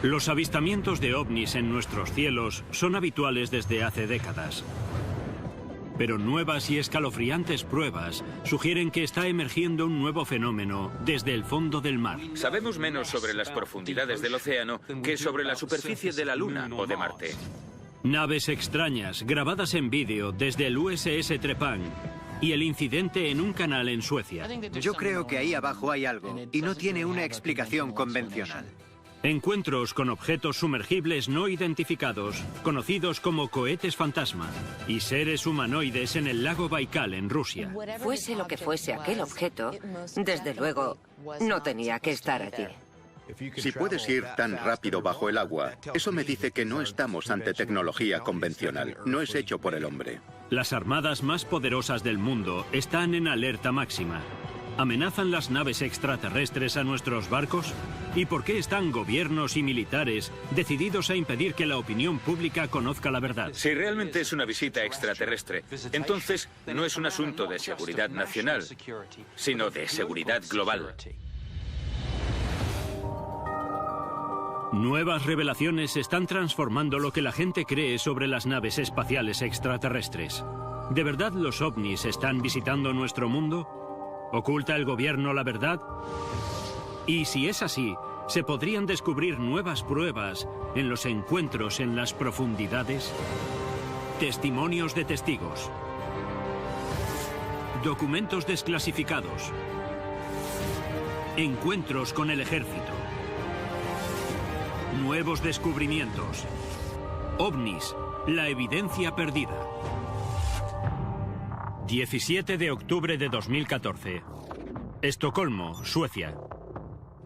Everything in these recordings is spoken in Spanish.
Los avistamientos de ovnis en nuestros cielos son habituales desde hace décadas. Pero nuevas y escalofriantes pruebas sugieren que está emergiendo un nuevo fenómeno desde el fondo del mar. Sabemos menos sobre las profundidades del océano que sobre la superficie de la Luna o de Marte. Naves extrañas grabadas en vídeo desde el USS Trepang y el incidente en un canal en Suecia. Yo creo que ahí abajo hay algo y no tiene una explicación convencional. Encuentros con objetos sumergibles no identificados, conocidos como cohetes fantasma, y seres humanoides en el lago Baikal, en Rusia. Fuese lo que fuese aquel objeto, desde luego, no tenía que estar allí. Si puedes ir tan rápido bajo el agua, eso me dice que no estamos ante tecnología convencional. No es hecho por el hombre. Las armadas más poderosas del mundo están en alerta máxima. ¿Amenazan las naves extraterrestres a nuestros barcos? ¿Y por qué están gobiernos y militares decididos a impedir que la opinión pública conozca la verdad? Si realmente es una visita extraterrestre, entonces no es un asunto de seguridad nacional, sino de seguridad global. Nuevas revelaciones están transformando lo que la gente cree sobre las naves espaciales extraterrestres. ¿De verdad los ovnis están visitando nuestro mundo? ¿Oculta el gobierno la verdad? Y si es así, ¿se podrían descubrir nuevas pruebas en los encuentros en las profundidades? Testimonios de testigos. Documentos desclasificados. Encuentros con el ejército. Nuevos descubrimientos. OVNIs, la evidencia perdida. 17 de octubre de 2014. Estocolmo, Suecia.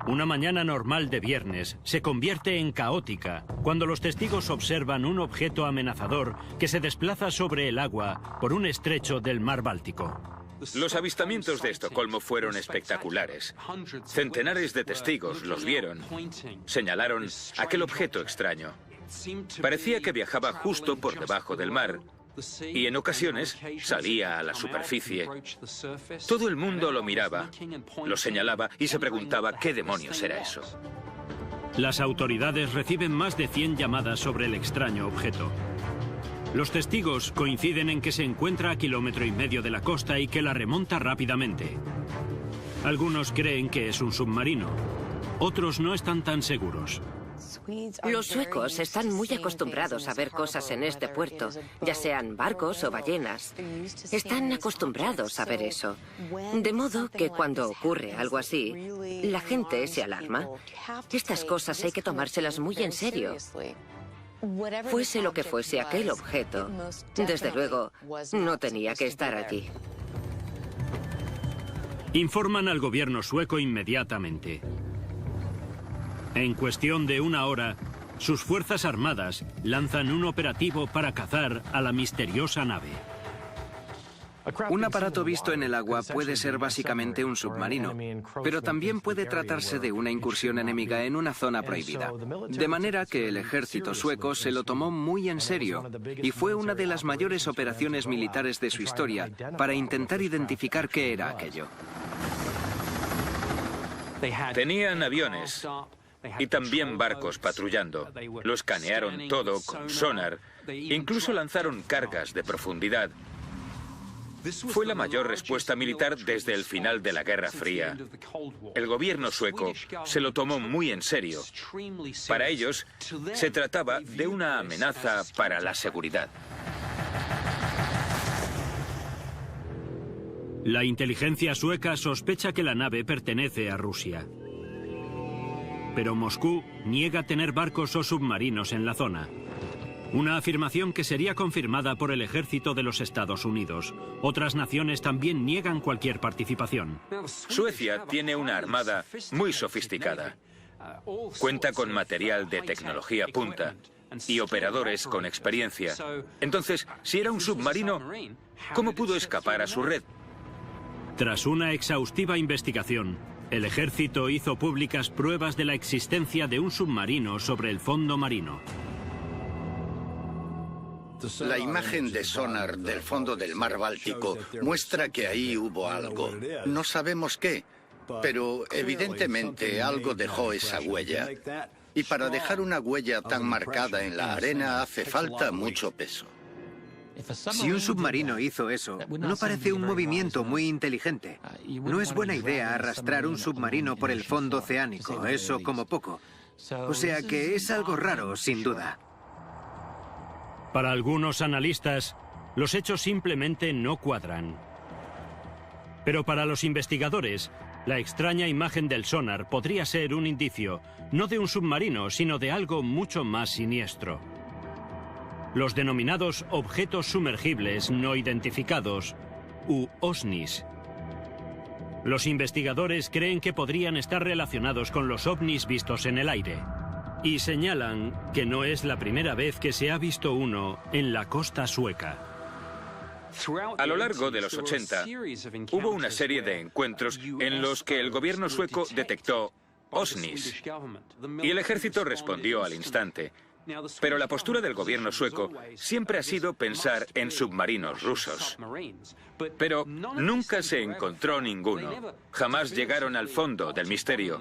Una mañana normal de viernes se convierte en caótica cuando los testigos observan un objeto amenazador que se desplaza sobre el agua por un estrecho del mar Báltico. Los avistamientos de Estocolmo fueron espectaculares. Centenares de testigos los vieron. Señalaron aquel objeto extraño. Parecía que viajaba justo por debajo del mar y en ocasiones salía a la superficie. Todo el mundo lo miraba, lo señalaba y se preguntaba qué demonios era eso. Las autoridades reciben más de 100 llamadas sobre el extraño objeto. Los testigos coinciden en que se encuentra a 1,5 kilómetros de la costa y que la remonta rápidamente. Algunos creen que es un submarino. Otros no están tan seguros. Los suecos están muy acostumbrados a ver cosas en este puerto, ya sean barcos o ballenas. Están acostumbrados a ver eso. De modo que cuando ocurre algo así, la gente se alarma. Estas cosas hay que tomárselas muy en serio. Fuese lo que fuese aquel objeto, desde luego, no tenía que estar allí. Informan al gobierno sueco inmediatamente. En cuestión de una hora, sus fuerzas armadas lanzan un operativo para cazar a la misteriosa nave. Un aparato visto en el agua puede ser básicamente un submarino, pero también puede tratarse de una incursión enemiga en una zona prohibida. De manera que el ejército sueco se lo tomó muy en serio y fue una de las mayores operaciones militares de su historia para intentar identificar qué era aquello. Tenían aviones y también barcos patrullando. Lo escanearon todo con sonar. Incluso lanzaron cargas de profundidad. Fue la mayor respuesta militar desde el final de la Guerra Fría. El gobierno sueco se lo tomó muy en serio. Para ellos, se trataba de una amenaza para la seguridad. La inteligencia sueca sospecha que la nave pertenece a Rusia. Pero Moscú niega tener barcos o submarinos en la zona. Una afirmación que sería confirmada por el ejército de los Estados Unidos. Otras naciones también niegan cualquier participación. Suecia tiene una armada muy sofisticada. Cuenta con material de tecnología punta y operadores con experiencia. Entonces, si era un submarino, ¿cómo pudo escapar a su red? Tras una exhaustiva investigación, el ejército hizo públicas pruebas de la existencia de un submarino sobre el fondo marino. La imagen de sonar del fondo del mar Báltico muestra que ahí hubo algo. No sabemos qué, pero evidentemente algo dejó esa huella. Y para dejar una huella tan marcada en la arena hace falta mucho peso. Si un submarino hizo eso, no parece un movimiento muy inteligente. No es buena idea arrastrar un submarino por el fondo oceánico, eso como poco. O sea que es algo raro, sin duda. Para algunos analistas, los hechos simplemente no cuadran. Pero para los investigadores, la extraña imagen del sonar podría ser un indicio, no de un submarino, sino de algo mucho más siniestro. Los denominados objetos sumergibles no identificados, u OSNIs. Los investigadores creen que podrían estar relacionados con los ovnis vistos en el aire. Y señalan que no es la primera vez que se ha visto uno en la costa sueca. A lo largo de los 80, hubo una serie de encuentros en los que el gobierno sueco detectó OSNIs. Y el ejército respondió al instante. Pero la postura del gobierno sueco siempre ha sido pensar en submarinos rusos. Pero nunca se encontró ninguno. Jamás llegaron al fondo del misterio.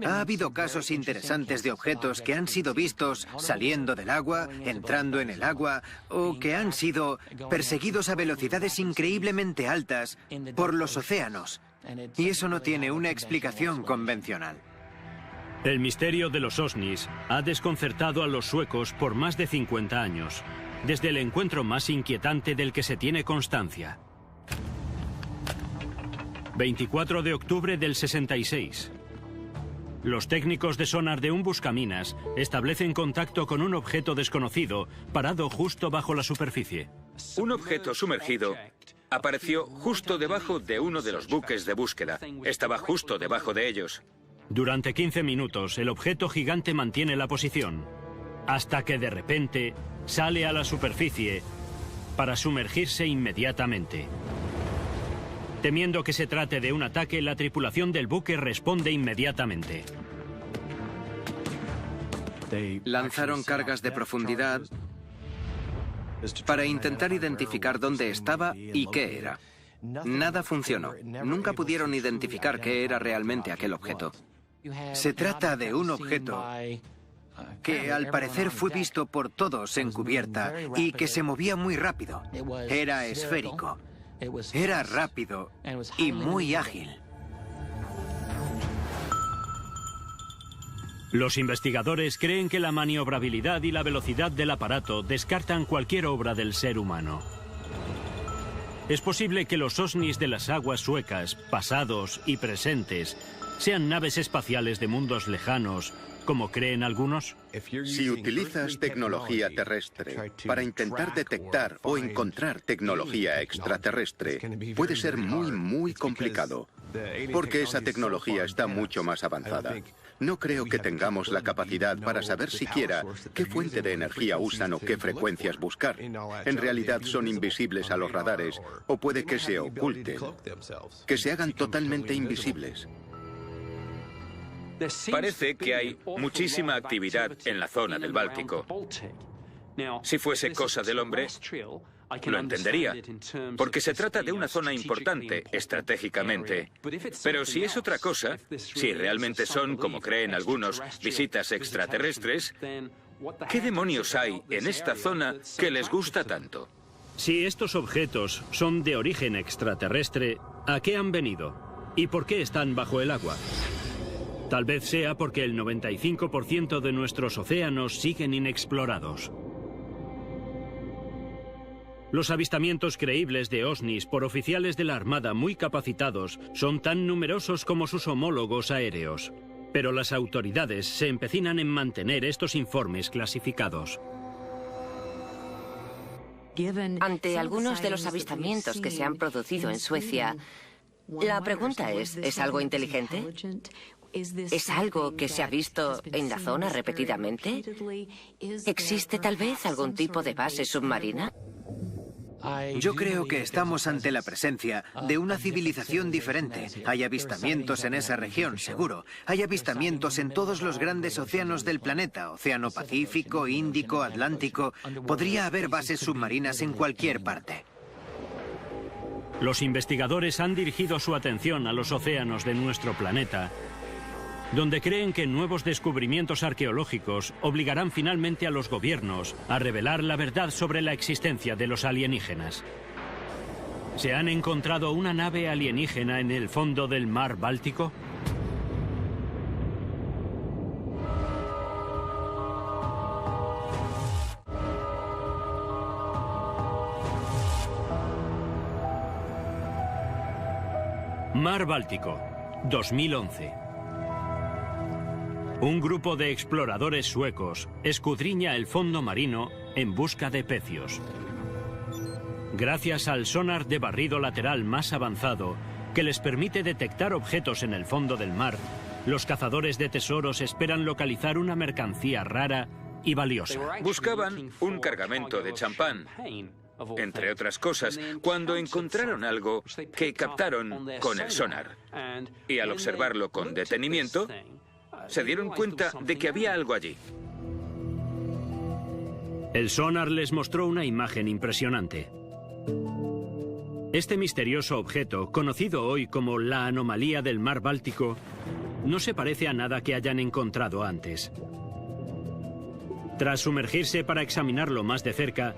Ha habido casos interesantes de objetos que han sido vistos saliendo del agua, entrando en el agua, o que han sido perseguidos a velocidades increíblemente altas por los océanos. Y eso no tiene una explicación convencional. El misterio de los OSNIs ha desconcertado a los suecos por más de 50 años, desde el encuentro más inquietante del que se tiene constancia. 24 de octubre del 66. Los técnicos de sonar de un buscaminas establecen contacto con un objeto desconocido parado justo bajo la superficie. Un objeto sumergido apareció justo debajo de uno de los buques de búsqueda. Estaba justo debajo de ellos. Durante 15 minutos, el objeto gigante mantiene la posición, hasta que de repente sale a la superficie para sumergirse inmediatamente. Temiendo que se trate de un ataque, la tripulación del buque responde inmediatamente. Lanzaron cargas de profundidad para intentar identificar dónde estaba y qué era. Nada funcionó. Nunca pudieron identificar qué era realmente aquel objeto. Se trata de un objeto que al parecer fue visto por todos en cubierta y que se movía muy rápido. Era esférico, era rápido y muy ágil. Los investigadores creen que la maniobrabilidad y la velocidad del aparato descartan cualquier obra del ser humano. Es posible que los OSNIs de las aguas suecas, pasados y presentes, sean naves espaciales de mundos lejanos, como creen algunos. Si utilizas tecnología terrestre para intentar detectar o encontrar tecnología extraterrestre, puede ser muy complicado, porque esa tecnología está mucho más avanzada. No creo que tengamos la capacidad para saber siquiera qué fuente de energía usan o qué frecuencias buscar. En realidad son invisibles a los radares, o puede que se oculten, que se hagan totalmente invisibles. Parece que hay muchísima actividad en la zona del Báltico. Si fuese cosa del hombre, lo entendería, porque se trata de una zona importante estratégicamente. Pero si es otra cosa, si realmente son, como creen algunos, visitas extraterrestres, ¿qué demonios hay en esta zona que les gusta tanto? Si estos objetos son de origen extraterrestre, ¿a qué han venido? ¿Y por qué están bajo el agua? Tal vez sea porque el 95% de nuestros océanos siguen inexplorados. Los avistamientos creíbles de OSNIs por oficiales de la Armada muy capacitados son tan numerosos como sus homólogos aéreos. Pero las autoridades se empecinan en mantener estos informes clasificados. Ante algunos de los avistamientos que se han producido en Suecia, la pregunta ¿es algo inteligente? ¿Es algo que se ha visto en la zona repetidamente? ¿Existe tal vez algún tipo de base submarina? Yo creo que estamos ante la presencia de una civilización diferente. Hay avistamientos en esa región, seguro. Hay avistamientos en todos los grandes océanos del planeta. Océano Pacífico, Índico, Atlántico. Podría haber bases submarinas en cualquier parte. Los investigadores han dirigido su atención a los océanos de nuestro planeta donde creen que nuevos descubrimientos arqueológicos obligarán finalmente a los gobiernos a revelar la verdad sobre la existencia de los alienígenas. ¿Se han encontrado una nave alienígena en el fondo del mar Báltico? Mar Báltico, 2011. Un grupo de exploradores suecos escudriña el fondo marino en busca de pecios. Gracias al sonar de barrido lateral más avanzado, que les permite detectar objetos en el fondo del mar, los cazadores de tesoros esperan localizar una mercancía rara y valiosa. Buscaban un cargamento de champán, entre otras cosas, cuando encontraron algo que captaron con el sonar. Y al observarlo con detenimiento, se dieron cuenta de que había algo allí. El sonar les mostró una imagen impresionante. Este misterioso objeto, conocido hoy como la anomalía del mar Báltico, no se parece a nada que hayan encontrado antes. Tras sumergirse para examinarlo más de cerca,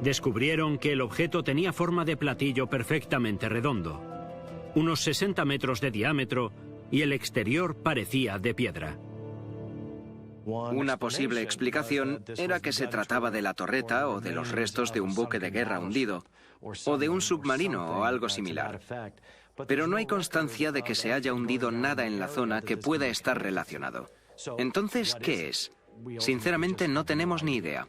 descubrieron que el objeto tenía forma de platillo perfectamente redondo, unos 60 metros de diámetro, y el exterior parecía de piedra. Una posible explicación era que se trataba de la torreta o de los restos de un buque de guerra hundido, o de un submarino o algo similar. Pero no hay constancia de que se haya hundido nada en la zona que pueda estar relacionado. Entonces, ¿qué es? Sinceramente, no tenemos ni idea.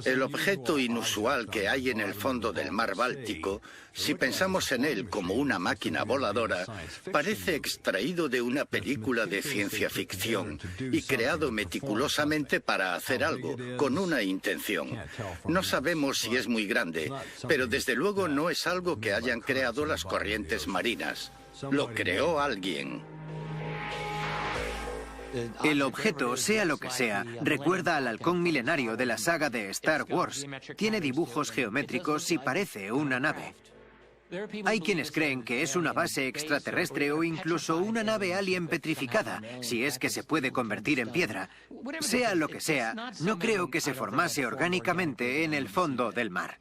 El objeto inusual que hay en el fondo del mar Báltico, si pensamos en él como una máquina voladora, parece extraído de una película de ciencia ficción y creado meticulosamente para hacer algo, con una intención. No sabemos si es muy grande, pero desde luego no es algo que hayan creado las corrientes marinas. Lo creó alguien. El objeto, sea lo que sea, recuerda al halcón milenario de la saga de Star Wars. Tiene dibujos geométricos y parece una nave. Hay quienes creen que es una base extraterrestre o incluso una nave alien petrificada, si es que se puede convertir en piedra. Sea lo que sea, no creo que se formase orgánicamente en el fondo del mar.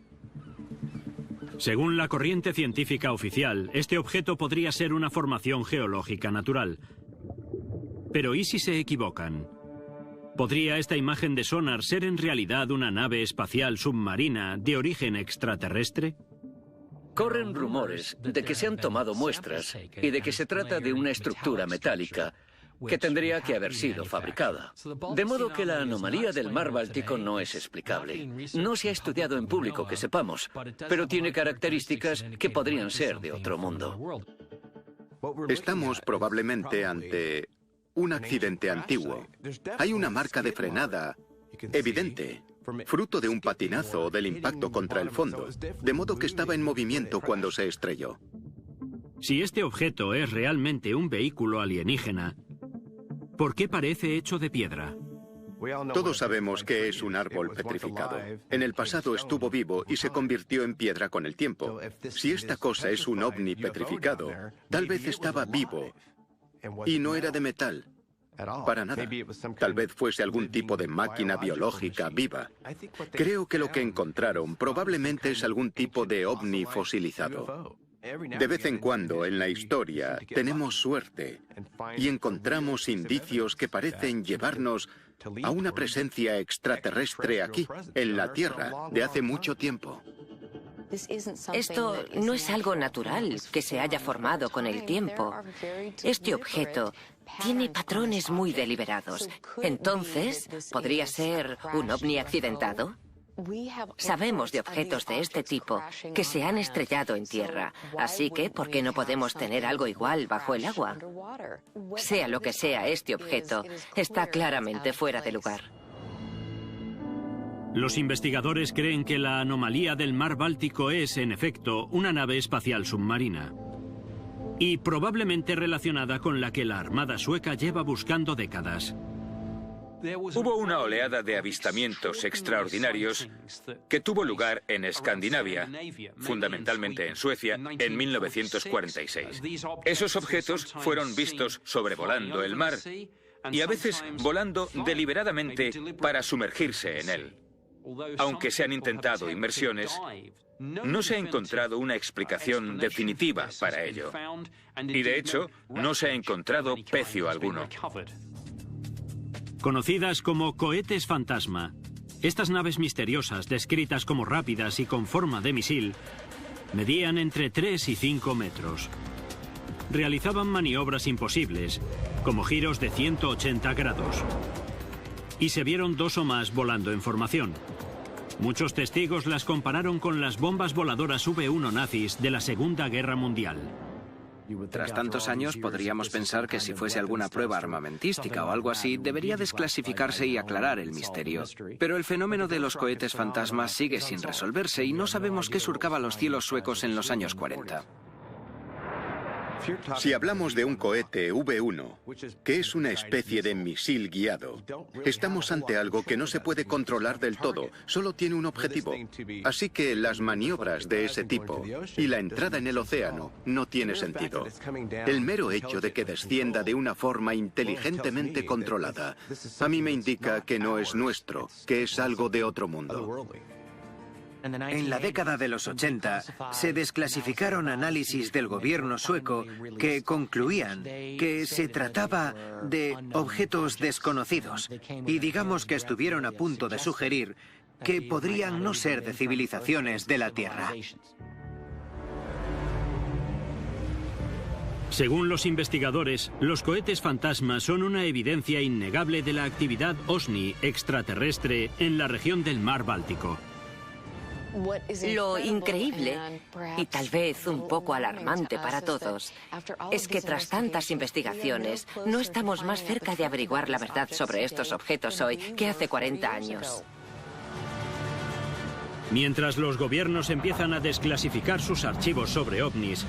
Según la corriente científica oficial, este objeto podría ser una formación geológica natural. Pero ¿y si se equivocan? ¿Podría esta imagen de sonar ser en realidad una nave espacial submarina de origen extraterrestre? Corren rumores de que se han tomado muestras y de que se trata de una estructura metálica que tendría que haber sido fabricada. De modo que la anomalía del mar Báltico no es explicable. No se ha estudiado en público que sepamos, pero tiene características que podrían ser de otro mundo. Estamos probablemente ante un accidente antiguo. Hay una marca de frenada evidente, fruto de un patinazo o del impacto contra el fondo, de modo que estaba en movimiento cuando se estrelló. Si este objeto es realmente un vehículo alienígena, ¿por qué parece hecho de piedra? Todos sabemos que es un árbol petrificado. En el pasado estuvo vivo y se convirtió en piedra con el tiempo. Si esta cosa es un ovni petrificado, tal vez estaba vivo y no era de metal. Para nada. Tal vez fuese algún tipo de máquina biológica viva. Creo que lo que encontraron probablemente es algún tipo de ovni fosilizado. De vez en cuando en la historia tenemos suerte y encontramos indicios que parecen llevarnos a una presencia extraterrestre aquí, en la Tierra, de hace mucho tiempo. Esto no es algo natural que se haya formado con el tiempo. Este objeto tiene patrones muy deliberados. Entonces, ¿podría ser un ovni accidentado? Sabemos de objetos de este tipo que se han estrellado en tierra, así que ¿por qué no podemos tener algo igual bajo el agua? Sea lo que sea este objeto, está claramente fuera de lugar. Los investigadores creen que la anomalía del mar Báltico es, en efecto, una nave espacial submarina. Y probablemente relacionada con la que la Armada sueca lleva buscando décadas. Hubo una oleada de avistamientos extraordinarios que tuvo lugar en Escandinavia, fundamentalmente en Suecia, en 1946. Esos objetos fueron vistos sobrevolando el mar y a veces volando deliberadamente para sumergirse en él. Aunque se han intentado inmersiones, no se ha encontrado una explicación definitiva para ello. Y de hecho, no se ha encontrado pecio alguno. Conocidas como cohetes fantasma, estas naves misteriosas, descritas como rápidas y con forma de misil, medían entre 3 y 5 metros. Realizaban maniobras imposibles, como giros de 180 grados. Y se vieron 2 o más volando en formación. Muchos testigos las compararon con las bombas voladoras V-1 nazis de la Segunda Guerra Mundial. Tras tantos años, podríamos pensar que si fuese alguna prueba armamentística o algo así, debería desclasificarse y aclarar el misterio. Pero el fenómeno de los cohetes fantasmas sigue sin resolverse y no sabemos qué surcaba los cielos suecos en los años 40. Si hablamos de un cohete V-1, que es una especie de misil guiado, estamos ante algo que no se puede controlar del todo, solo tiene un objetivo. Así que las maniobras de ese tipo y la entrada en el océano no tiene sentido. El mero hecho de que descienda de una forma inteligentemente controlada, a mí me indica que no es nuestro, que es algo de otro mundo. En la década de los 80 se desclasificaron análisis del gobierno sueco que concluían que se trataba de objetos desconocidos y digamos que estuvieron a punto de sugerir que podrían no ser de civilizaciones de la Tierra. Según los investigadores, los cohetes fantasma son una evidencia innegable de la actividad OVNI extraterrestre en la región del mar Báltico. Lo increíble, y tal vez un poco alarmante para todos, es que tras tantas investigaciones no estamos más cerca de averiguar la verdad sobre estos objetos hoy que hace 40 años. Mientras los gobiernos empiezan a desclasificar sus archivos sobre ovnis,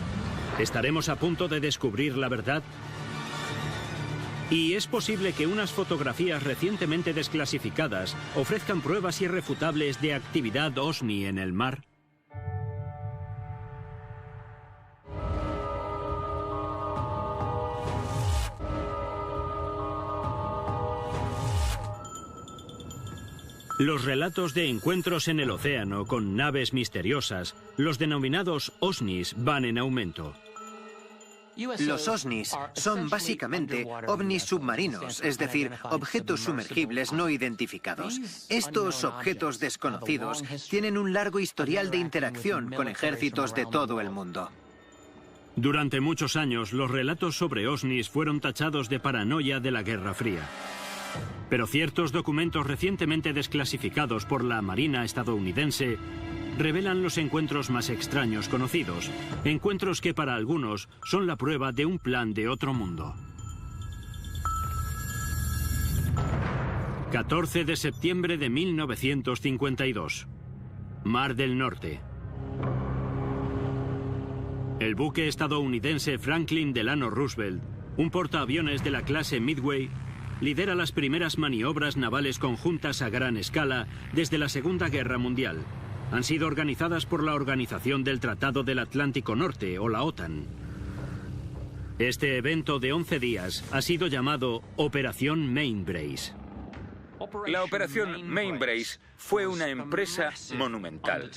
¿estaremos a punto de descubrir la verdad? Y es posible que unas fotografías recientemente desclasificadas ofrezcan pruebas irrefutables de actividad OVNI en el mar. Los relatos de encuentros en el océano con naves misteriosas, los denominados OVNIs, van en aumento. Los OVNIs son básicamente ovnis submarinos, es decir, objetos sumergibles no identificados. Estos objetos desconocidos tienen un largo historial de interacción con ejércitos de todo el mundo. Durante muchos años, los relatos sobre OVNIs fueron tachados de paranoia de la Guerra Fría. Pero ciertos documentos recientemente desclasificados por la Marina estadounidense revelan los encuentros más extraños conocidos, encuentros que para algunos son la prueba de un plan de otro mundo. 14 de septiembre de 1952. Mar del Norte. El buque estadounidense Franklin Delano Roosevelt, un portaaviones de la clase Midway, lidera las primeras maniobras navales conjuntas a gran escala desde la Segunda Guerra Mundial. Han sido organizadas por la Organización del Tratado del Atlántico Norte, o la OTAN. Este evento de 11 días ha sido llamado Operación Mainbrace. La Operación Mainbrace fue una empresa monumental.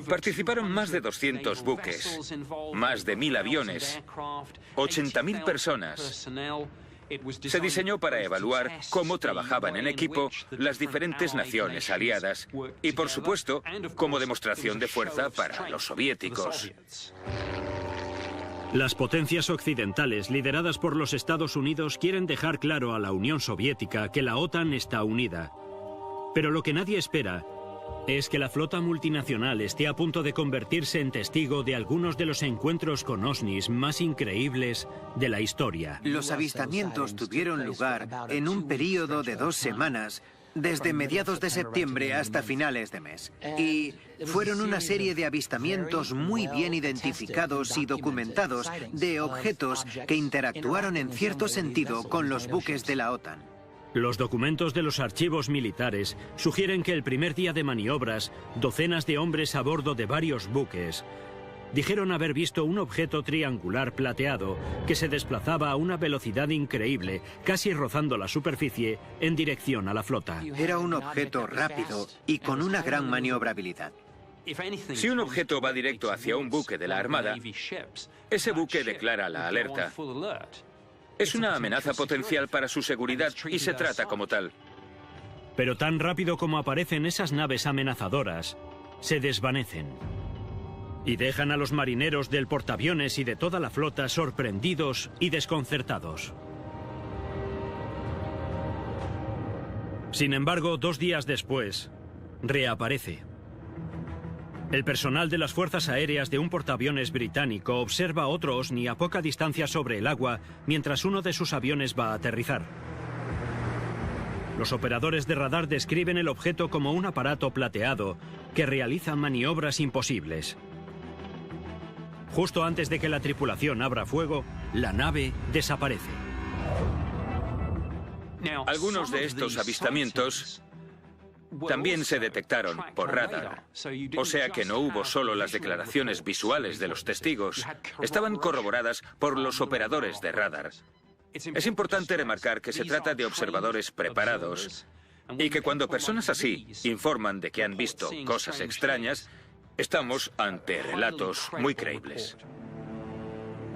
Participaron más de 200 buques, más de 1000 aviones, 80.000 personas. Se diseñó para evaluar cómo trabajaban en equipo las diferentes naciones aliadas y, por supuesto, como demostración de fuerza para los soviéticos. Las potencias occidentales, lideradas por los Estados Unidos, quieren dejar claro a la Unión Soviética que la OTAN está unida. Pero lo que nadie espera es que la flota multinacional esté a punto de convertirse en testigo de algunos de los encuentros con OVNIs más increíbles de la historia. Los avistamientos tuvieron lugar en un período de 2 semanas, desde mediados de septiembre hasta finales de mes. Y fueron una serie de avistamientos muy bien identificados y documentados de objetos que interactuaron en cierto sentido con los buques de la OTAN. Los documentos de los archivos militares sugieren que el primer día de maniobras, docenas de hombres a bordo de varios buques dijeron haber visto un objeto triangular plateado que se desplazaba a una velocidad increíble, casi rozando la superficie, en dirección a la flota. Era un objeto rápido y con una gran maniobrabilidad. Si un objeto va directo hacia un buque de la Armada, ese buque declara la alerta. Es una amenaza potencial para su seguridad y se trata como tal. Pero tan rápido como aparecen esas naves amenazadoras, se desvanecen. Y dejan a los marineros del portaaviones y de toda la flota sorprendidos y desconcertados. Sin embargo, 2 días después, reaparece. El personal de las fuerzas aéreas de un portaaviones británico observa otro OSNI a poca distancia sobre el agua mientras uno de sus aviones va a aterrizar. Los operadores de radar describen el objeto como un aparato plateado que realiza maniobras imposibles. Justo antes de que la tripulación abra fuego, la nave desaparece. Algunos de estos avistamientos también se detectaron por radar. O sea que no hubo solo las declaraciones visuales de los testigos, estaban corroboradas por los operadores de radar. Es importante remarcar que se trata de observadores preparados y que cuando personas así informan de que han visto cosas extrañas, estamos ante relatos muy creíbles.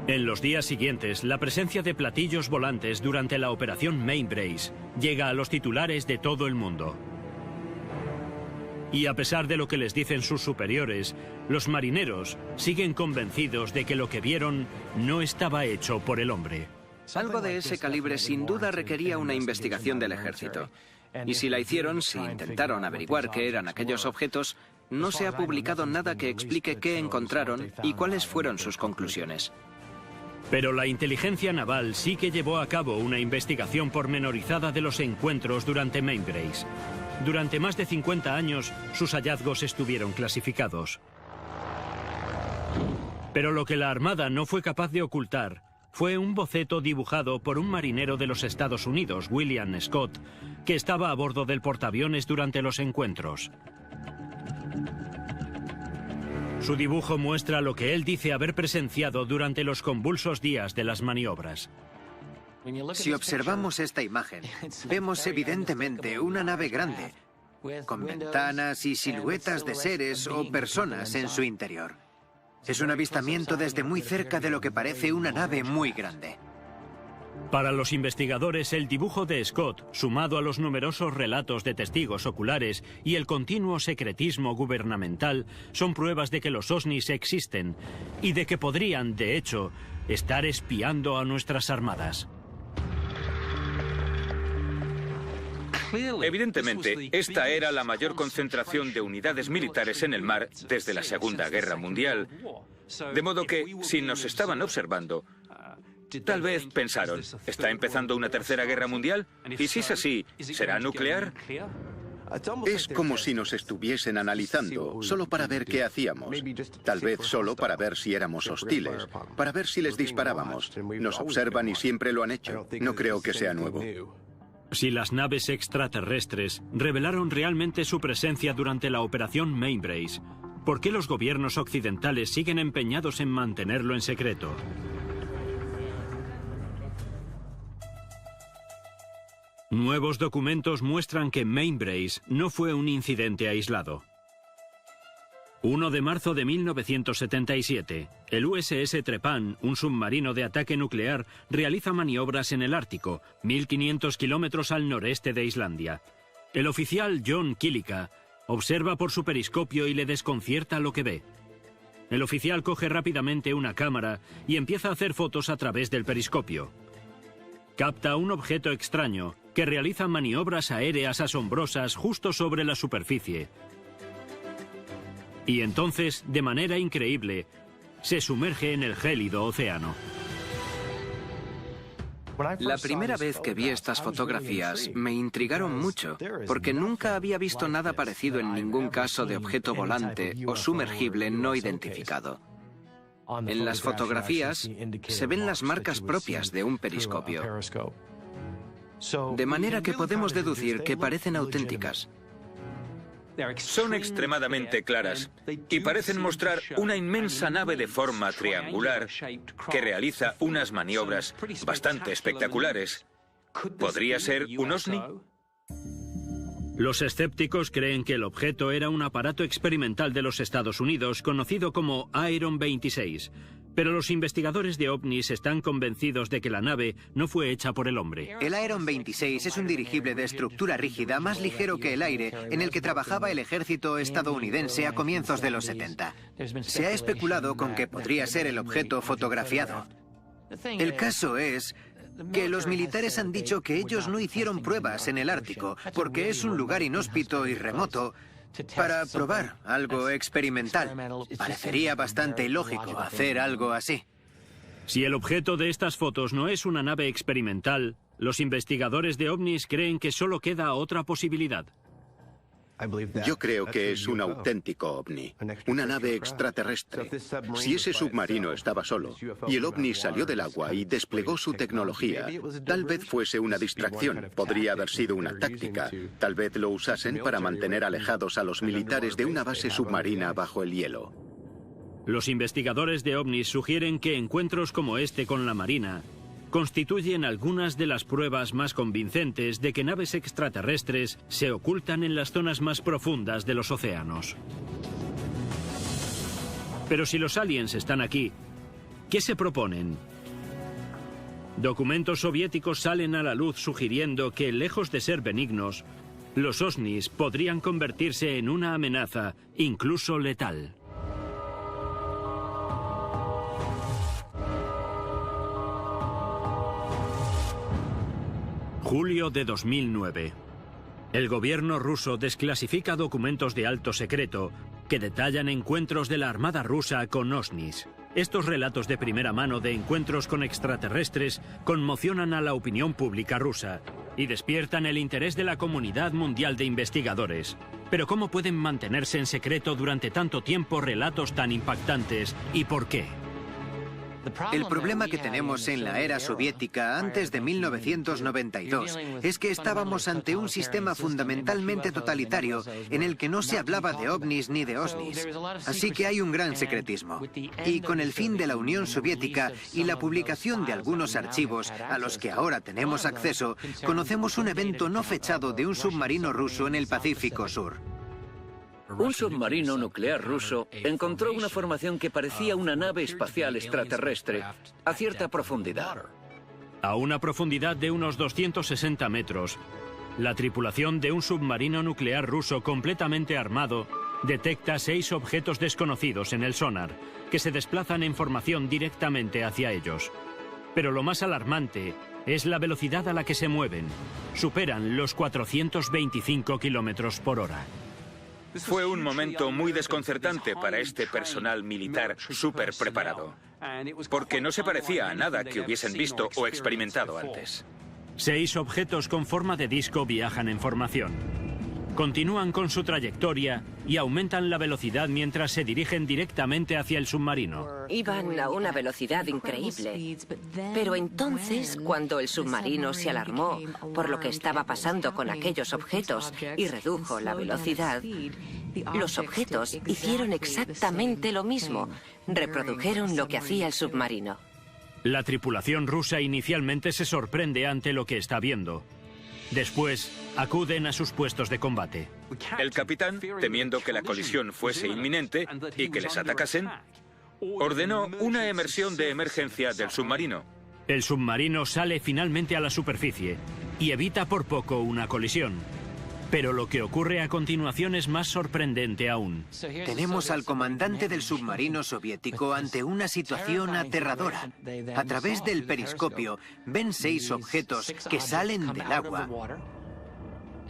En los días siguientes, la presencia de platillos volantes durante la operación Mainbrace llega a los titulares de todo el mundo. Y a pesar de lo que les dicen sus superiores, los marineros siguen convencidos de que lo que vieron no estaba hecho por el hombre. Algo de ese calibre sin duda requería una investigación del ejército. Y si la hicieron, si intentaron averiguar qué eran aquellos objetos, no se ha publicado nada que explique qué encontraron y cuáles fueron sus conclusiones. Pero la inteligencia naval sí que llevó a cabo una investigación pormenorizada de los encuentros durante Mainbrace. Durante más de 50 años, sus hallazgos estuvieron clasificados. Pero lo que la Armada no fue capaz de ocultar fue un boceto dibujado por un marinero de los Estados Unidos, William Scott, que estaba a bordo del portaaviones durante los encuentros. Su dibujo muestra lo que él dice haber presenciado durante los convulsos días de las maniobras. Si observamos esta imagen, vemos evidentemente una nave grande, con ventanas y siluetas de seres o personas en su interior. Es un avistamiento desde muy cerca de lo que parece una nave muy grande. Para los investigadores, el dibujo de Scott, sumado a los numerosos relatos de testigos oculares y el continuo secretismo gubernamental, son pruebas de que los OSNIs existen y de que podrían, de hecho, estar espiando a nuestras armadas. Evidentemente, esta era la mayor concentración de unidades militares en el mar desde la Segunda Guerra Mundial. De modo que, si nos estaban observando, tal vez pensaron, ¿está empezando una tercera guerra mundial? Y si es así, ¿será nuclear? Es como si nos estuviesen analizando, solo para ver qué hacíamos. Tal vez solo para ver si éramos hostiles, para ver si les disparábamos. Nos observan y siempre lo han hecho. No creo que sea nuevo. Si las naves extraterrestres revelaron realmente su presencia durante la operación Mainbrace, ¿por qué los gobiernos occidentales siguen empeñados en mantenerlo en secreto? Nuevos documentos muestran que Mainbrace no fue un incidente aislado. 1 de marzo de 1977, el USS Trepan, un submarino de ataque nuclear, realiza maniobras en el Ártico, 1.500 kilómetros al noreste de Islandia. El oficial John Killica observa por su periscopio y le desconcierta lo que ve. El oficial coge rápidamente una cámara y empieza a hacer fotos a través del periscopio. Capta un objeto extraño que realiza maniobras aéreas asombrosas justo sobre la superficie. Y entonces, de manera increíble, se sumerge en el gélido océano. La primera vez que vi estas fotografías me intrigaron mucho, porque nunca había visto nada parecido en ningún caso de objeto volante o sumergible no identificado. En las fotografías se ven las marcas propias de un periscopio. De manera que podemos deducir que parecen auténticas. Son extremadamente claras y parecen mostrar una inmensa nave de forma triangular que realiza unas maniobras bastante espectaculares. ¿Podría ser un OVNI? Los escépticos creen que el objeto era un aparato experimental de los Estados Unidos conocido como Aeron 26, pero los investigadores de ovnis están convencidos de que la nave no fue hecha por el hombre. El Aeron 26 es un dirigible de estructura rígida más ligero que el aire en el que trabajaba el ejército estadounidense a comienzos de los 70. Se ha especulado con que podría ser el objeto fotografiado. El caso es que los militares han dicho que ellos no hicieron pruebas en el Ártico porque es un lugar inhóspito y remoto para probar algo experimental. Parecería bastante ilógico hacer algo así. Si el objeto de estas fotos no es una nave experimental, los investigadores de ovnis creen que solo queda otra posibilidad. Yo creo que es un auténtico ovni, una nave extraterrestre. Si ese submarino estaba solo y el ovni salió del agua y desplegó su tecnología, tal vez fuese una distracción, podría haber sido una táctica. Tal vez lo usasen para mantener alejados a los militares de una base submarina bajo el hielo. Los investigadores de ovnis sugieren que encuentros como este con la Marina constituyen algunas de las pruebas más convincentes de que naves extraterrestres se ocultan en las zonas más profundas de los océanos. Pero si los aliens están aquí, ¿qué se proponen? Documentos soviéticos salen a la luz sugiriendo que, lejos de ser benignos, los ovnis podrían convertirse en una amenaza, incluso letal. Julio de 2009. El gobierno ruso desclasifica documentos de alto secreto que detallan encuentros de la Armada rusa con ovnis. Estos relatos de primera mano de encuentros con extraterrestres conmocionan a la opinión pública rusa y despiertan el interés de la comunidad mundial de investigadores. Pero ¿cómo pueden mantenerse en secreto durante tanto tiempo relatos tan impactantes y por qué? El problema que tenemos en la era soviética antes de 1992 es que estábamos ante un sistema fundamentalmente totalitario en el que no se hablaba de ovnis ni de osnis. Así que hay un gran secretismo. Y con el fin de la Unión Soviética y la publicación de algunos archivos a los que ahora tenemos acceso, conocemos un evento no fechado de un submarino ruso en el Pacífico Sur. Un submarino nuclear ruso encontró una formación que parecía una nave espacial extraterrestre a cierta profundidad. A una profundidad de unos 260 metros, la tripulación de un submarino nuclear ruso completamente armado detecta 6 objetos desconocidos en el sonar, que se desplazan en formación directamente hacia ellos. Pero lo más alarmante es la velocidad a la que se mueven. Superan los 425 kilómetros por hora. Fue un momento muy desconcertante para este personal militar súper preparado, porque no se parecía a nada que hubiesen visto o experimentado antes. 6 objetos con forma de disco viajan en formación. Continúan con su trayectoria y aumentan la velocidad mientras se dirigen directamente hacia el submarino. Iban a una velocidad increíble. Pero entonces, cuando el submarino se alarmó por lo que estaba pasando con aquellos objetos y redujo la velocidad, los objetos hicieron exactamente lo mismo. Reprodujeron lo que hacía el submarino. La tripulación rusa inicialmente se sorprende ante lo que está viendo. Después, acuden a sus puestos de combate. El capitán, temiendo que la colisión fuese inminente y que les atacasen, ordenó una emersión de emergencia del submarino. El submarino sale finalmente a la superficie y evita por poco una colisión. Pero lo que ocurre a continuación es más sorprendente aún. Tenemos al comandante del submarino soviético ante una situación aterradora. A través del periscopio ven 6 objetos que salen del agua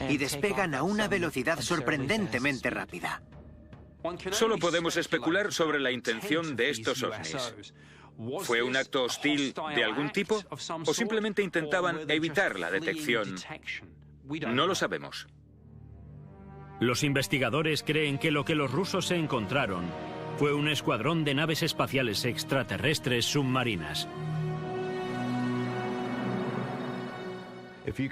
y despegan a una velocidad sorprendentemente rápida. Solo podemos especular sobre la intención de estos ovnis. ¿Fue un acto hostil de algún tipo o simplemente intentaban evitar la detección? No lo sabemos. Los investigadores creen que lo que los rusos se encontraron fue un escuadrón de naves espaciales extraterrestres submarinas.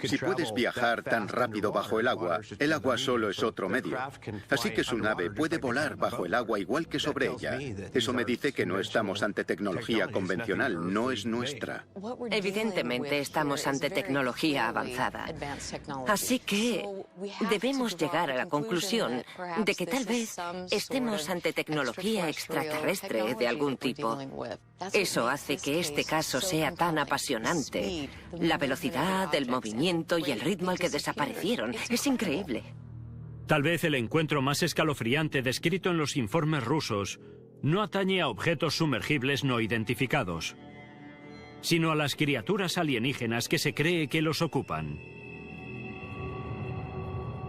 Si puedes viajar tan rápido bajo el agua solo es otro medio. Así que su nave puede volar bajo el agua igual que sobre ella. Eso me dice que no estamos ante tecnología convencional, no es nuestra. Evidentemente estamos ante tecnología avanzada. Así que debemos llegar a la conclusión de que tal vez estemos ante tecnología extraterrestre de algún tipo. Eso hace que este caso sea tan apasionante. La velocidad, el movimiento y el ritmo al que desaparecieron. Es increíble. Tal vez el encuentro más escalofriante descrito en los informes rusos no atañe a objetos sumergibles no identificados, sino a las criaturas alienígenas que se cree que los ocupan.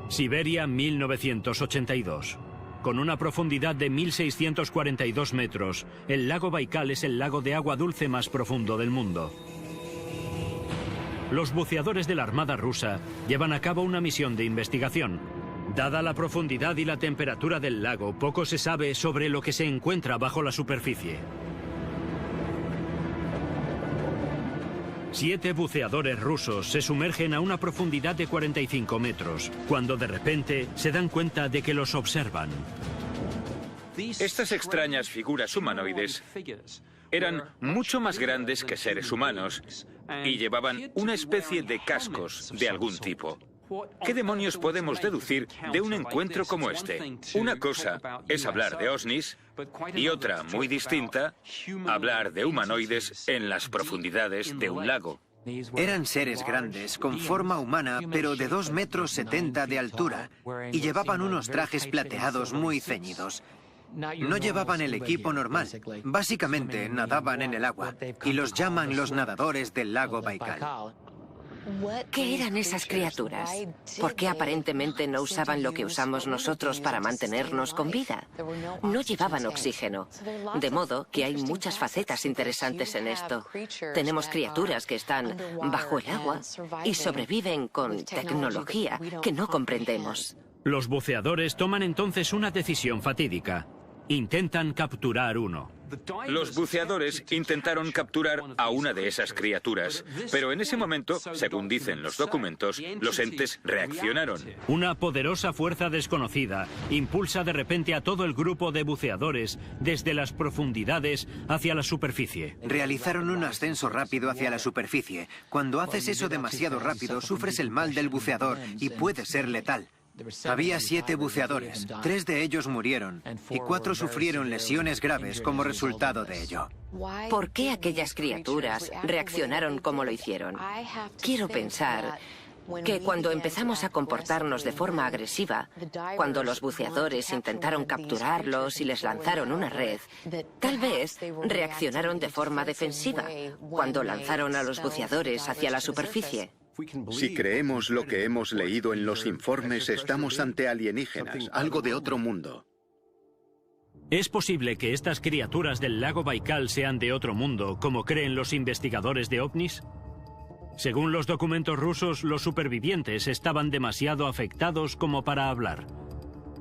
Siberia, 1982. Con una profundidad de 1.642 metros, el lago Baikal es el lago de agua dulce más profundo del mundo. Los buceadores de la Armada rusa llevan a cabo una misión de investigación. Dada la profundidad y la temperatura del lago, poco se sabe sobre lo que se encuentra bajo la superficie. 7 buceadores rusos se sumergen a una profundidad de 45 metros, cuando de repente se dan cuenta de que los observan. Estas extrañas figuras humanoides eran mucho más grandes que seres humanos y llevaban una especie de cascos de algún tipo. ¿Qué demonios podemos deducir de un encuentro como este? Una cosa es hablar de ovnis y otra, muy distinta, hablar de humanoides en las profundidades de un lago. Eran seres grandes, con forma humana, pero de 2,70 metros de altura, y llevaban unos trajes plateados muy ceñidos. No llevaban el equipo normal. Básicamente nadaban en el agua, y los llaman los nadadores del lago Baikal. ¿Qué eran esas criaturas? ¿Por qué aparentemente no usaban lo que usamos nosotros para mantenernos con vida? No llevaban oxígeno. De modo que hay muchas facetas interesantes en esto. Tenemos criaturas que están bajo el agua y sobreviven con tecnología que no comprendemos. Los buceadores toman entonces una decisión fatídica. Intentan capturar uno. Los buceadores intentaron capturar a una de esas criaturas, pero en ese momento, según dicen los documentos, los entes reaccionaron. Una poderosa fuerza desconocida impulsa de repente a todo el grupo de buceadores desde las profundidades hacia la superficie. Realizaron un ascenso rápido hacia la superficie. Cuando haces eso demasiado rápido, sufres el mal del buceador y puede ser letal. Había 7 buceadores, 3 de ellos murieron y 4 sufrieron lesiones graves como resultado de ello. ¿Por qué aquellas criaturas reaccionaron como lo hicieron? Quiero pensar que cuando empezamos a comportarnos de forma agresiva, cuando los buceadores intentaron capturarlos y les lanzaron una red, tal vez reaccionaron de forma defensiva cuando lanzaron a los buceadores hacia la superficie. Si creemos lo que hemos leído en los informes, estamos ante alienígenas, algo de otro mundo. ¿Es posible que estas criaturas del lago Baikal sean de otro mundo, como creen los investigadores de ovnis? Según los documentos rusos, los supervivientes estaban demasiado afectados como para hablar.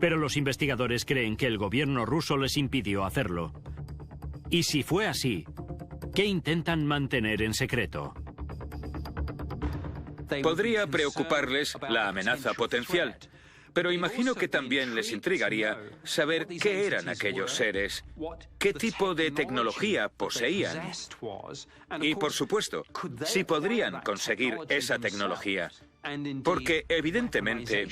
Pero los investigadores creen que el gobierno ruso les impidió hacerlo. Y si fue así, ¿qué intentan mantener en secreto? Podría preocuparles la amenaza potencial, pero imagino que también les intrigaría saber qué eran aquellos seres, qué tipo de tecnología poseían y, por supuesto, si podrían conseguir esa tecnología, porque evidentemente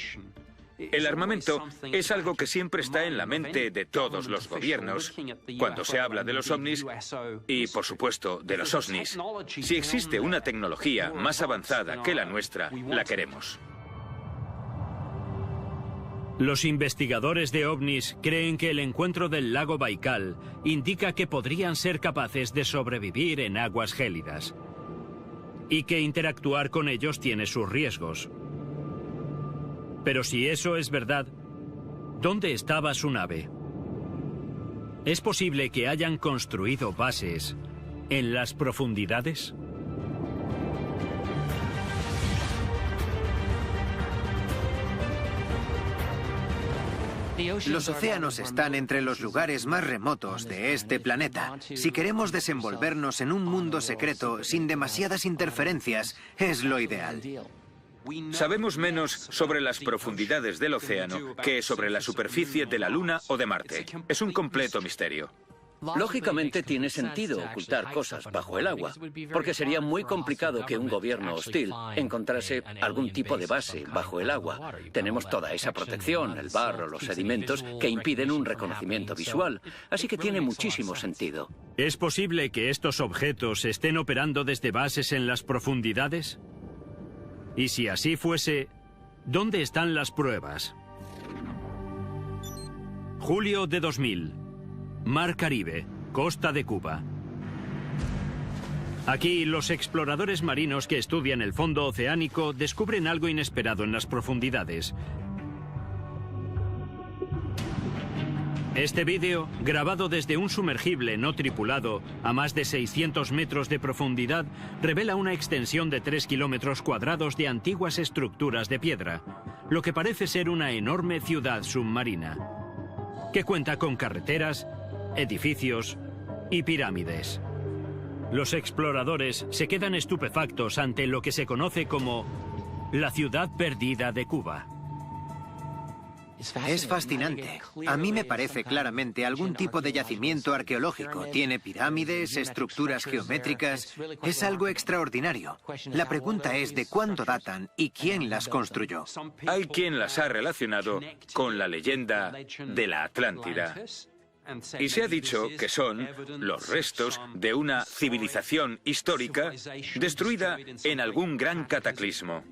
el armamento es algo que siempre está en la mente de todos los gobiernos cuando se habla de los ovnis y, por supuesto, de los OSNIs. Si existe una tecnología más avanzada que la nuestra, la queremos. Los investigadores de ovnis creen que el encuentro del lago Baikal indica que podrían ser capaces de sobrevivir en aguas gélidas y que interactuar con ellos tiene sus riesgos. Pero si eso es verdad, ¿dónde estaba su nave? ¿Es posible que hayan construido bases en las profundidades? Los océanos están entre los lugares más remotos de este planeta. Si queremos desenvolvernos en un mundo secreto sin demasiadas interferencias, es lo ideal. Sabemos menos sobre las profundidades del océano que sobre la superficie de la Luna o de Marte. Es un completo misterio. Lógicamente tiene sentido ocultar cosas bajo el agua, porque sería muy complicado que un gobierno hostil encontrase algún tipo de base bajo el agua. Tenemos toda esa protección, el barro, los sedimentos, que impiden un reconocimiento visual, así que tiene muchísimo sentido. ¿Es posible que estos objetos estén operando desde bases en las profundidades? Y si así fuese, ¿dónde están las pruebas? Julio de 2000. Mar Caribe, costa de Cuba. Aquí, los exploradores marinos que estudian el fondo oceánico descubren algo inesperado en las profundidades. Este vídeo, grabado desde un sumergible no tripulado a más de 600 metros de profundidad, revela una extensión de 3 kilómetros cuadrados de antiguas estructuras de piedra, lo que parece ser una enorme ciudad submarina, que cuenta con carreteras, edificios y pirámides. Los exploradores se quedan estupefactos ante lo que se conoce como la ciudad perdida de Cuba. Es fascinante. A mí me parece claramente algún tipo de yacimiento arqueológico. Tiene pirámides, estructuras geométricas. Es algo extraordinario. La pregunta es de cuándo datan y quién las construyó. Hay quien las ha relacionado con la leyenda de la Atlántida. Y se ha dicho que son los restos de una civilización histórica destruida en algún gran cataclismo.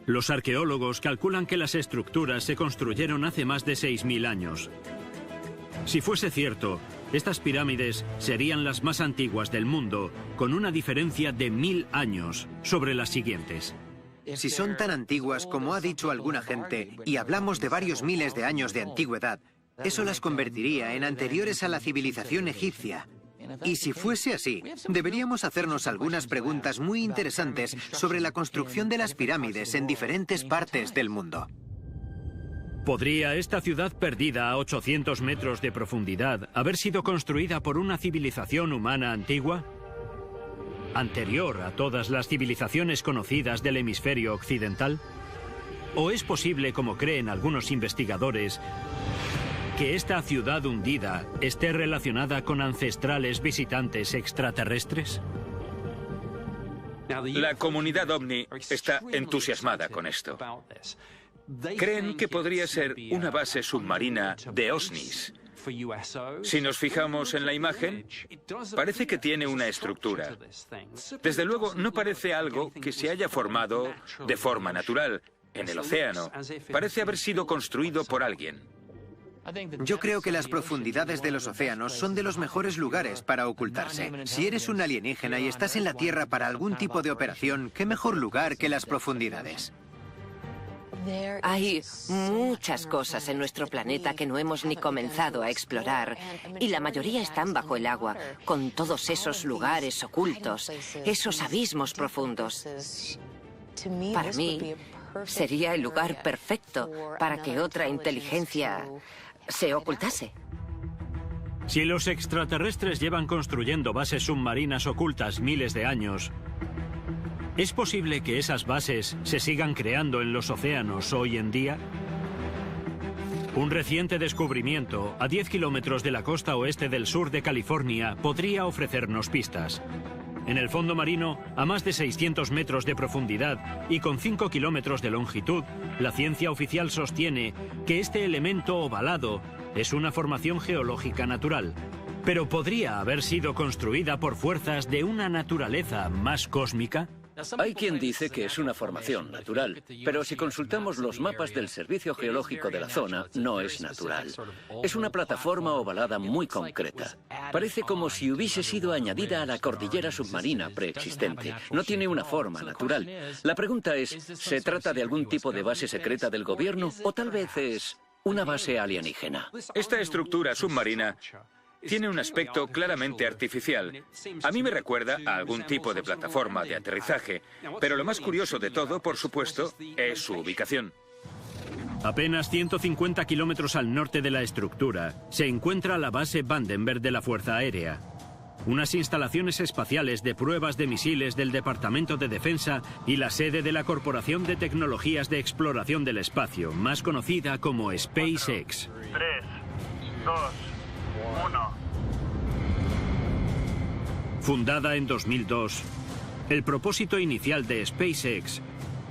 Los arqueólogos calculan que las estructuras se construyeron hace más de 6.000 años. Si fuese cierto, estas pirámides serían las más antiguas del mundo, con una diferencia de 1000 años sobre las siguientes. Si son tan antiguas como ha dicho alguna gente, y hablamos de varios miles de años de antigüedad, eso las convertiría en anteriores a la civilización egipcia. Y si fuese así, deberíamos hacernos algunas preguntas muy interesantes sobre la construcción de las pirámides en diferentes partes del mundo. ¿Podría esta ciudad perdida a 800 metros de profundidad haber sido construida por una civilización humana antigua? ¿Anterior a todas las civilizaciones conocidas del hemisferio occidental? ¿O es posible, como creen algunos investigadores, que esta ciudad hundida esté relacionada con ancestrales visitantes extraterrestres? La comunidad ovni está entusiasmada con esto. Creen que podría ser una base submarina de OSNIs. Si nos fijamos en la imagen, parece que tiene una estructura. Desde luego, no parece algo que se haya formado de forma natural en el océano. Parece haber sido construido por alguien. Yo creo que las profundidades de los océanos son de los mejores lugares para ocultarse. Si eres un alienígena y estás en la Tierra para algún tipo de operación, ¿qué mejor lugar que las profundidades? Hay muchas cosas en nuestro planeta que no hemos ni comenzado a explorar, y la mayoría están bajo el agua, con todos esos lugares ocultos, esos abismos profundos. Para mí, sería el lugar perfecto para que otra inteligencia se ocultase. Si los extraterrestres llevan construyendo bases submarinas ocultas miles de años, ¿es posible que esas bases se sigan creando en los océanos hoy en día? Un reciente descubrimiento a 10 kilómetros de la costa oeste del sur de California podría ofrecernos pistas. En el fondo marino, a más de 600 metros de profundidad y con 5 kilómetros de longitud, la ciencia oficial sostiene que este elemento ovalado es una formación geológica natural, pero ¿podría haber sido construida por fuerzas de una naturaleza más cósmica? Hay quien dice que es una formación natural, pero si consultamos los mapas del Servicio Geológico de la zona, no es natural. Es una plataforma ovalada muy concreta. Parece como si hubiese sido añadida a la cordillera submarina preexistente. No tiene una forma natural. La pregunta es, ¿se trata de algún tipo de base secreta del gobierno o tal vez es una base alienígena? Esta estructura submarina tiene un aspecto claramente artificial. A mí me recuerda a algún tipo de plataforma de aterrizaje, pero lo más curioso de todo, por supuesto, es su ubicación. Apenas 150 kilómetros al norte de la estructura se encuentra la base Vandenberg de la Fuerza Aérea. unas instalaciones espaciales de pruebas de misiles del Departamento de Defensa y la sede de la Corporación de Tecnologías de Exploración del Espacio, más conocida como SpaceX. 3, 2, 1. Fundada en 2002, el propósito inicial de SpaceX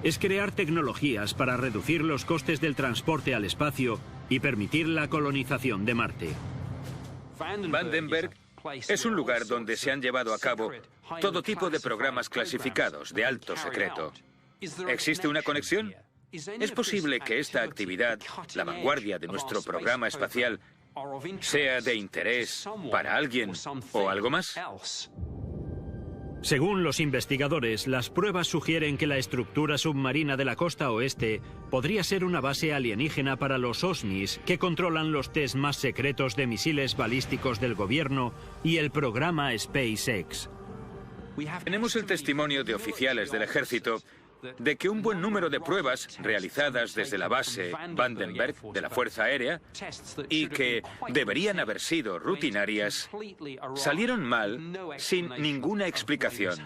es crear tecnologías para reducir los costes del transporte al espacio y permitir la colonización de Marte. Vandenberg es un lugar donde se han llevado a cabo todo tipo de programas clasificados de alto secreto. ¿Existe una conexión? ¿Es posible que esta actividad, la vanguardia de nuestro programa espacial, sea de interés para alguien o algo más? Según los investigadores, las pruebas sugieren que la estructura submarina de la costa oeste podría ser una base alienígena para los OSNIs, que controlan los test más secretos de misiles balísticos del gobierno y el programa SpaceX. Tenemos el testimonio de oficiales del ejército de que un buen número de pruebas realizadas desde la base Vandenberg de la Fuerza Aérea y que deberían haber sido rutinarias, salieron mal sin ninguna explicación.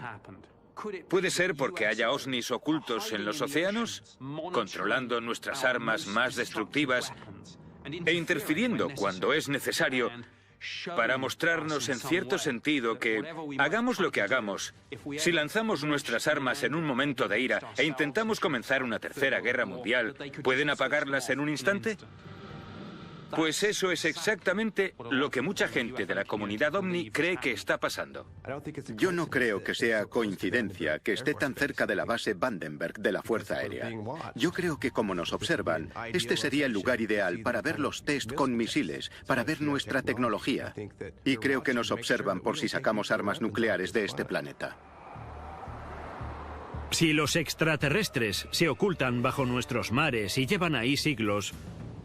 ¿Puede ser porque haya OSNIs ocultos en los océanos, controlando nuestras armas más destructivas e interfiriendo cuando es necesario para mostrarnos en cierto sentido que, hagamos lo que hagamos, si lanzamos nuestras armas en un momento de ira e intentamos comenzar una tercera guerra mundial, ¿pueden apagarlas en un instante? Pues eso es exactamente lo que mucha gente de la comunidad OVNI cree que está pasando. Yo no creo que sea coincidencia que esté tan cerca de la base Vandenberg de la Fuerza Aérea. Yo creo que como nos observan, este sería el lugar ideal para ver los test con misiles, para ver nuestra tecnología. Y creo que nos observan por si sacamos armas nucleares de este planeta. Si los extraterrestres se ocultan bajo nuestros mares y llevan ahí siglos,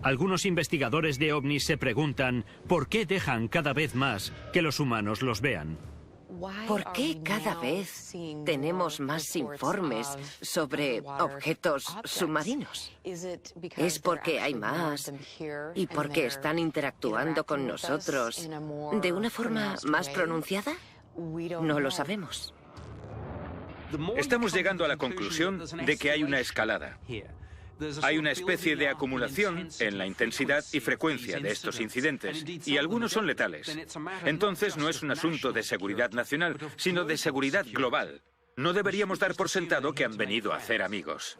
algunos investigadores de ovnis se preguntan por qué dejan cada vez más que los humanos los vean. ¿Por qué cada vez tenemos más informes sobre objetos submarinos? ¿Es porque hay más y porque están interactuando con nosotros de una forma más pronunciada? No lo sabemos. Estamos llegando a la conclusión de que hay una escalada. Hay una especie de acumulación en la intensidad y frecuencia de estos incidentes, y algunos son letales. Entonces no es un asunto de seguridad nacional, sino de seguridad global. No deberíamos dar por sentado que han venido a hacer amigos.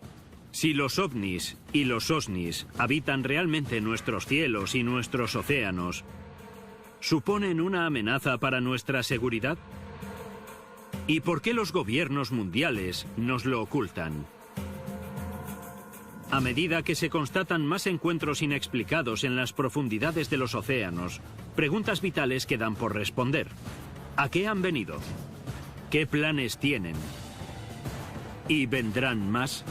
Si los ovnis y los OSNIs habitan realmente nuestros cielos y nuestros océanos, ¿suponen una amenaza para nuestra seguridad? ¿Y por qué los gobiernos mundiales nos lo ocultan? A medida que se constatan más encuentros inexplicados en las profundidades de los océanos, preguntas vitales quedan por responder. ¿A qué han venido? ¿Qué planes tienen? ¿Y vendrán más?